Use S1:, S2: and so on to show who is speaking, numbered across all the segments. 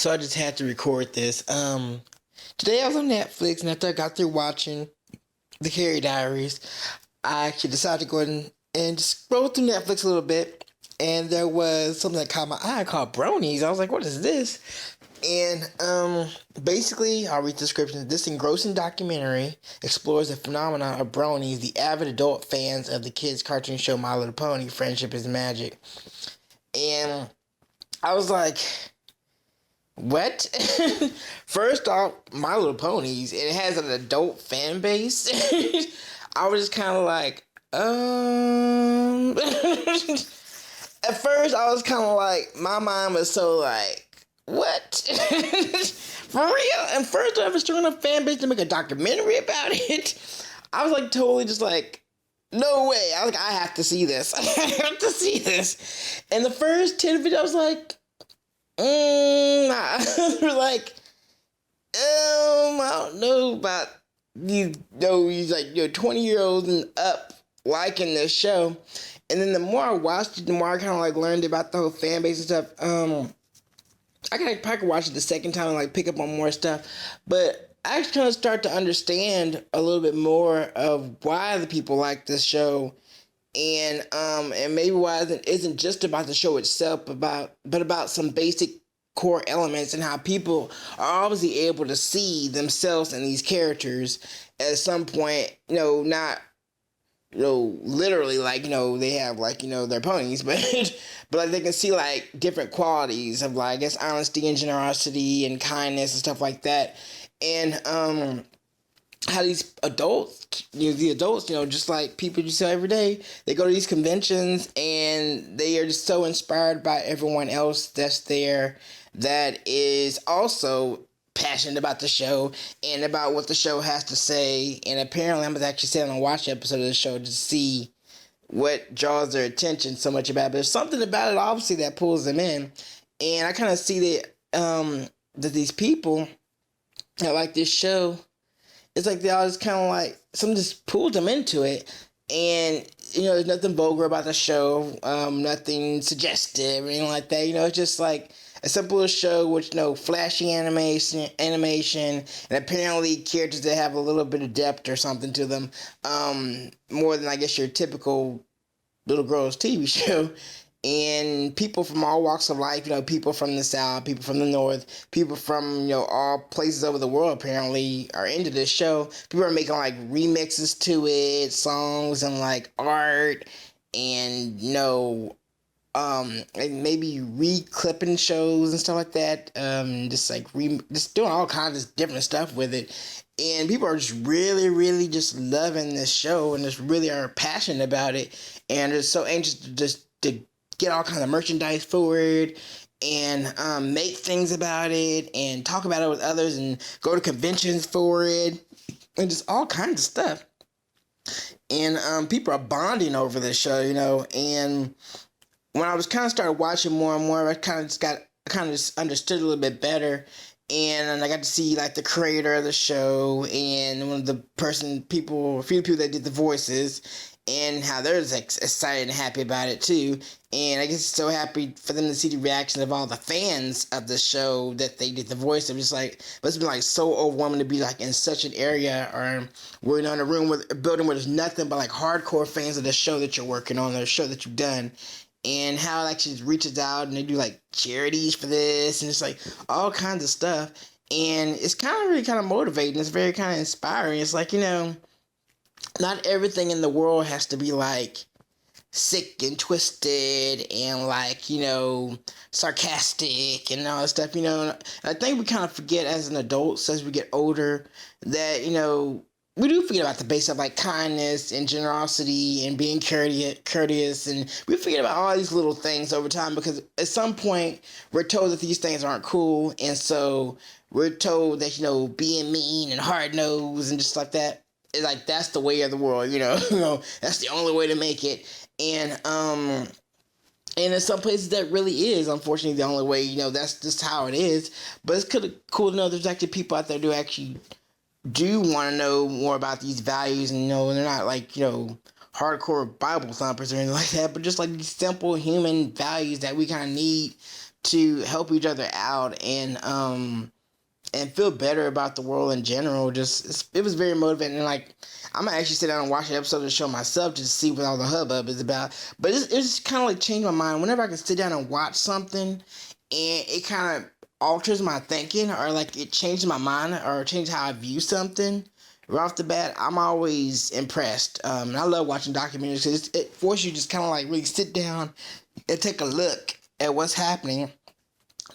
S1: So I just had to record this. Today I was on Netflix, and after I got through watching The Carrie Diaries, I actually decided to go ahead and just scroll through Netflix a little bit, and there was something that caught my eye called Bronies. I was like, what is this? And basically, I'll read the description. This engrossing documentary explores the phenomenon of bronies, the avid adult fans of the kids' cartoon show My Little Pony, Friendship is Magic. And I was like, what? First off, My Little Ponies, it has an adult fan base. I was just kind of like, At first, I was kind of like, my mind was so like, what? For real? And first, I have a strong enough fan base to make a documentary about it. I was like, totally just like, no way. I was like, I have to see this. I have to see this. And the first 10 videos, I was like, nah. Like, I don't know about these 20-year-olds and up liking this show. And then the more I watched it, the more I kind of like learned about the whole fan base and stuff. I could watch it the second time and like pick up on more stuff, but I actually kind of start to understand a little bit more of why the people like this show, and maybe why it isn't just about the show itself, but about some basic core elements and how people are obviously able to see themselves in these characters at some point. Not literally, like, they have, like, their ponies, but but like they can see like different qualities of, like, I guess, honesty and generosity and kindness and stuff like that. And how these adults, the adults, just like people you see every day, they go to these conventions and they are just so inspired by everyone else that's there that is also passionate about the show and about what the show has to say. And apparently I'm actually sitting and watch an episode of the show to see what draws their attention so much about it. But there's something about it, obviously, that pulls them in. And I kind of see that these people that like this show, it's like they all just kind of like, something just pulled them into it. And, there's nothing vulgar about the show, nothing suggestive or anything like that. It's just like a simple show with flashy animation, and apparently characters that have a little bit of depth or something to them, more than, I guess, your typical little girl's TV show. And people from all walks of life, people from the South, people from the North, people from, all places over the world apparently are into this show. People are making, like, remixes to it, songs and, like, art, and, and maybe re-clipping shows and stuff like that. Just doing all kinds of different stuff with it. And people are just really, really just loving this show and just really are passionate about it. And they're so anxious to get all kinds of merchandise for it and make things about it and talk about it with others and go to conventions for it and just all kinds of stuff. And people are bonding over this show, and when I was kind of started watching more and more, I kind of just understood a little bit better. And I got to see, like, the creator of the show and one of the a few people that did the voices, and how they're excited and happy about it too. And I guess so happy for them to see the reaction of all the fans of the show that they did the voice. It was like, it must have been like so overwhelming to be like in such an area, or we're in a room with a building where there's nothing but like hardcore fans of the show that you're working on, the show that you've done. And how it actually reaches out and they do like charities for this and it's like all kinds of stuff. And it's really kind of motivating. It's very kind of inspiring. It's like, not everything in the world has to be like sick and twisted and like, sarcastic and all that stuff, And I think we kind of forget as an adult, as we get older, that, we do forget about the base of like kindness and generosity and being courteous, and we forget about all these little things over time because at some point we're told that these things aren't cool, and so we're told that being mean and hard nosed and just like that is like that's the way of the world, that's the only way to make it, and in some places that really is unfortunately the only way, that's just how it is. But it's cool to know there's actually people out there who actually do want to know more about these values, and they're not like hardcore Bible thumpers or anything like that, but just like these simple human values that we kind of need to help each other out and feel better about the world in general. It was very motivating. And like, I'm gonna actually sit down and watch the episode of the show myself just to see what all the hubbub is about. But it's kind of like changed my mind. Whenever I can sit down and watch something, and it kind of alters my thinking, or like it changes my mind, or changes how I view something. Right off the bat, I'm always impressed. And I love watching documentaries because it forces you just kind of like really sit down and take a look at what's happening,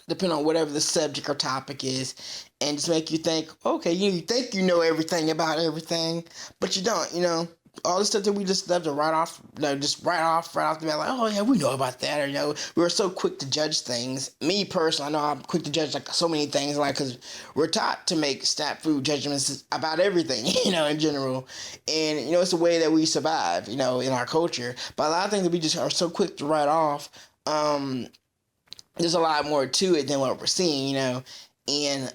S1: depending on whatever the subject or topic is, and just make you think, okay, you think you know everything about everything, but you don't, all the stuff that we just love to write off, just write off right off the bat, like, oh yeah, we know about that, or we were so quick to judge things. Me personally, I know I'm quick to judge like so many things, like, because we're taught to make snap food judgments about everything, in general, and it's a way that we survive, in our culture. But a lot of things that we just are so quick to write off, there's a lot more to it than what we're seeing, and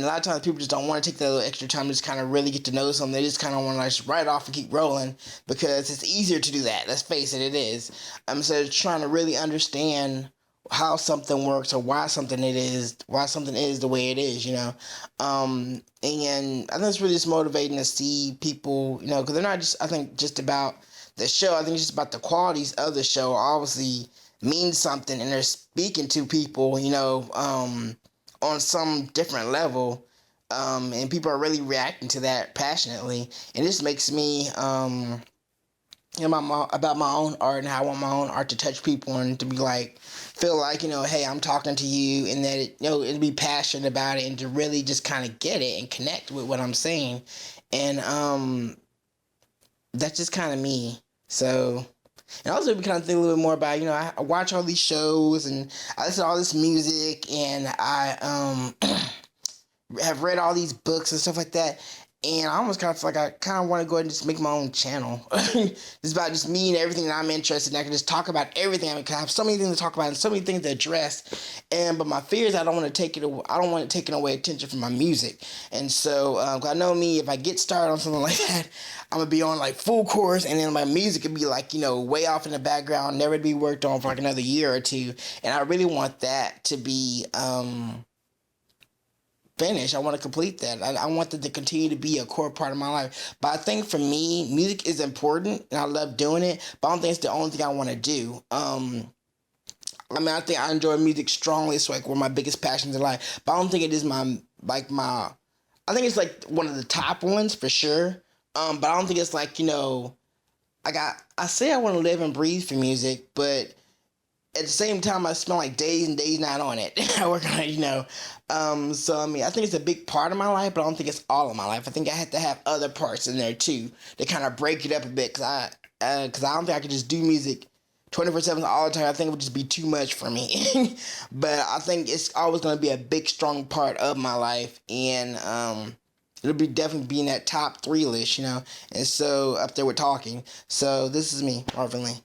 S1: a lot of times people just don't want to take that little extra time to just kind of really get to know something. They just kind of want to just write it off and keep rolling because it's easier to do that. Let's face it, it is. Instead of trying to really understand how something works or why something is the way it is, and I think it's really just motivating to see people, because they're not just, I think, just about the show. I think it's just about the qualities of the show. Obviously means something, and they're speaking to people, on some different level, and people are really reacting to that passionately, and this makes me about my own art and how I want my own art to touch people and to be like, feel like, hey, I'm talking to you, and that it'd be passionate about it, and to really just kind of get it and connect with what I'm saying, and that's just kind of me. So. And also, we kind of think a little bit more about, I watch all these shows and I listen to all this music, and I have read all these books and stuff like that. And I almost kind of feel like I kind of want to go ahead and just make my own channel. It's about just me and everything that I'm interested in. I can just talk about everything. I have so many things to talk about and so many things to address. But my fear is I don't want it taking away attention from my music. And so, I know me, if I get started on something like that, I'm going to be on like full course, and then my music could be like, way off in the background, never to be worked on for like another year or two. And I really want that to be, finish. I want to complete that. I want that to continue to be a core part of my life. But I think for me, music is important, and I love doing it, but I don't think it's the only thing I want to do. I think I enjoy music strongly. It's like one of my biggest passions in life, but I don't think it is I think it's like one of the top ones for sure. But I don't think it's like, I say I want to live and breathe for music, but at the same time, I spend like days and days not on it. I work on it, So, I think it's a big part of my life, but I don't think it's all of my life. I think I have to have other parts in there too to kind of break it up a bit, because I don't think I could just do music 24/7 all the time. I think it would just be too much for me. But I think it's always going to be a big, strong part of my life, and it'll be definitely be in that top 3 list, And so up there we're talking. So this is me, Marvin Lee.